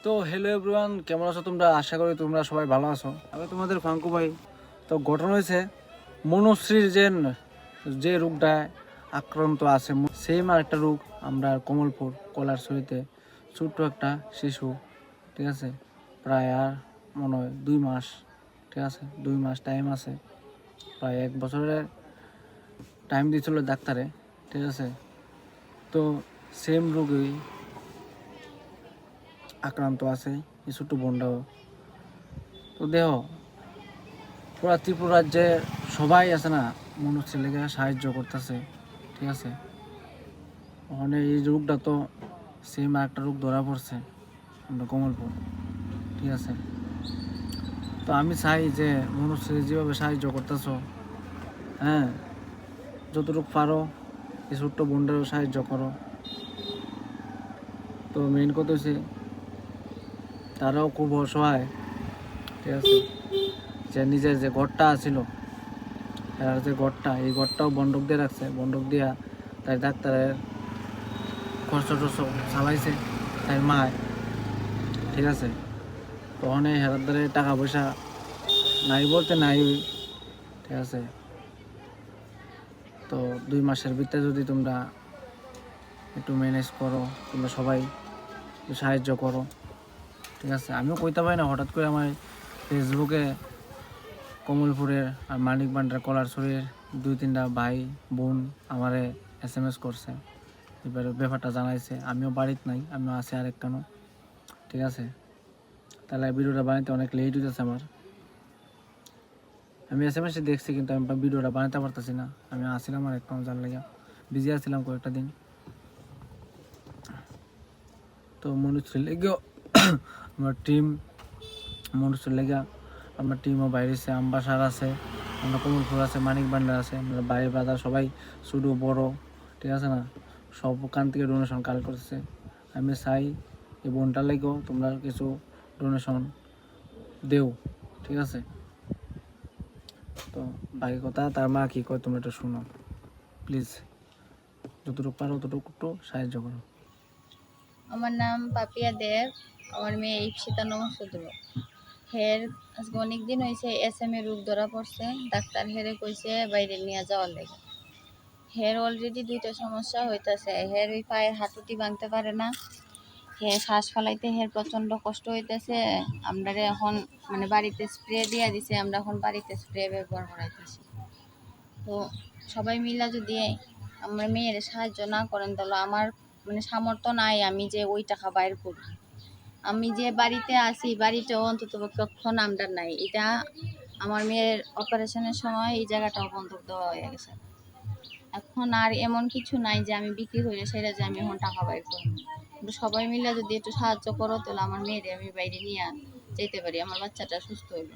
তো hello everyone, কেমন আছো তোমরা? আশা করি তোমরা সবাই ভালো আছো। আমি তোমাদের ফাঙ্কু ভাই। তো ঘটনা হয়েছে, মনুশ্রীর যে রোগটা আক্রান্ত আছে, সেম আর একটা রোগ আমরা কমলপুর কলারছড়িতে ছোট্ট একটা শিশু, ঠিক আছে, প্রায় আর মনে হয় 2 মাস, ঠিক আছে, 2 মাস টাইম আছে, প্রায় 1 বছরের টাইম দিয়েছিল ডাক্তারে, ঠিক আছে। তো সেম রোগী আক্রান্ত আছে এই ছোট্ট বোনটাও। তো দেহ পুরা ত্রিপুরা রাজ্যে সবাই আছে না, মনোজ ছেলেকে সাহায্য করতেছে, ঠিক আছে। ওখানে এই রোগটা তো সেম একটা রোগ ধরা পড়ছে আমরা কমলপুর, ঠিক আছে। তো আমি চাই যে মনোজ ছেলে যেভাবে সাহায্য করতেছো, হ্যাঁ, যতটুকু পারো এই ছোট্ট বোনটারও সাহায্য করো। তো মেইন কথা হচ্ছে তারাও খুব অসহায়, ঠিক আছে। যে নিজের যে ঘরটা ছিল, এর যে ঘরটা, এই ঘরটাও বন্ধক দিয়ে রাখছে, বন্ধক দিয়া তাই ডাক্তারের খরচ টরচ চালাইছে তাই মায়, ঠিক আছে। তো অনেক হেরার দ্বারে টাকা পয়সা নাই বলতে নাই, ঠিক আছে। তো 2 মাসের ভিতরে যদি তোমরা একটু ম্যানেজ করো, তোমরা সবাই একটু সাহায্য করো, ঠিক আছে। আমিও কইতে পারি না, হঠাৎ করে আমার ফেসবুকে কমলপুরের আর মানিক বান্ডার কলারছড়ির 2-3টা ভাই বোন আমারে SMS করছে, এবারে ব্যাপারটা জানাইছে। আমিও বাড়িতে নাই, আমিও আছি আরেক কেন, ঠিক আছে। তাহলে ভিডিওটা বানাইতে অনেক লেট হইতেছে আমার। আমি SMS দেখছি কিন্তু আমি ভিডিওটা বানাতে পারতেছি না। আমি আসছিলাম আর একটা জান লেগে বিজি আসছিলাম কয়েকটা দিন। তো মনুষ্য লেগেও আমার টিম, মনুষ্য লেগা আমার টিমও বাইরেছে, আমবাসার আছে, আমরা কমলপুর আছে, মানিক বান্ডার আছে, আমরা বাইরে বাজার সবাই ছোটো বড়, ঠিক আছে না, সব ওখান থেকে ডোনেশন কালেক্ট করতেছে। আমি চাই এই বোনটার লেগেও তোমরা কিছু ডোনেশন দেও, ঠিক আছে। তো বাকি কথা তার মা কী কয় তোমরা একটু শুনো প্লিজ, যতটুকু পারো ততটুকু একটু সাহায্য করো। আমার নাম পাপিয়া দেব। আমার মেয়ে ইপসিতা নমস্কার। হের আজকে অনেক দিন হয়েছে SMA রোগ ধরা পড়ছে। ডাক্তার হেরে কইছে বাইরে নিয়ে যাওয়ার লেগে। হের অলরেডি 2টা সমস্যা হইতেছে। হের ওই পায়ের হাঁটুটি ভাঙতে পারে না, হে শ্বাস ফেলাইতে হের প্রচণ্ড কষ্ট হইতেছে। আমরা এখন মানে বাড়িতে স্প্রে দিয়ে দিছে, আমরা এখন বাড়িতে স্প্রে ব্যবহার করাইতেছি। তো সবাই মিলা যদি আমার মেয়ের সাহায্য না করেন তাহলে আমার মানে সামর্থ্য নাই আমি যে ওই টাকা বাইর করি। আমি যে বাড়িতে আছি বাড়িতেও অন্তত কখন আমরা নাই। এটা আমার মেয়ের অপারেশনের সময় এই জায়গাটাও বন্ধক দেওয়া হয়ে গেছে। এখন আর এমন কিছু নাই যে আমি বিক্রি হইলে সেটা যে আমি এখন টাকা বাইর করি। কিন্তু সবাই মিলে যদি একটু সাহায্য করো তাহলে আমার মেয়েরে আমি বাইরে নিয়ে যেতে পারি, আমার বাচ্চাটা সুস্থ হইবে।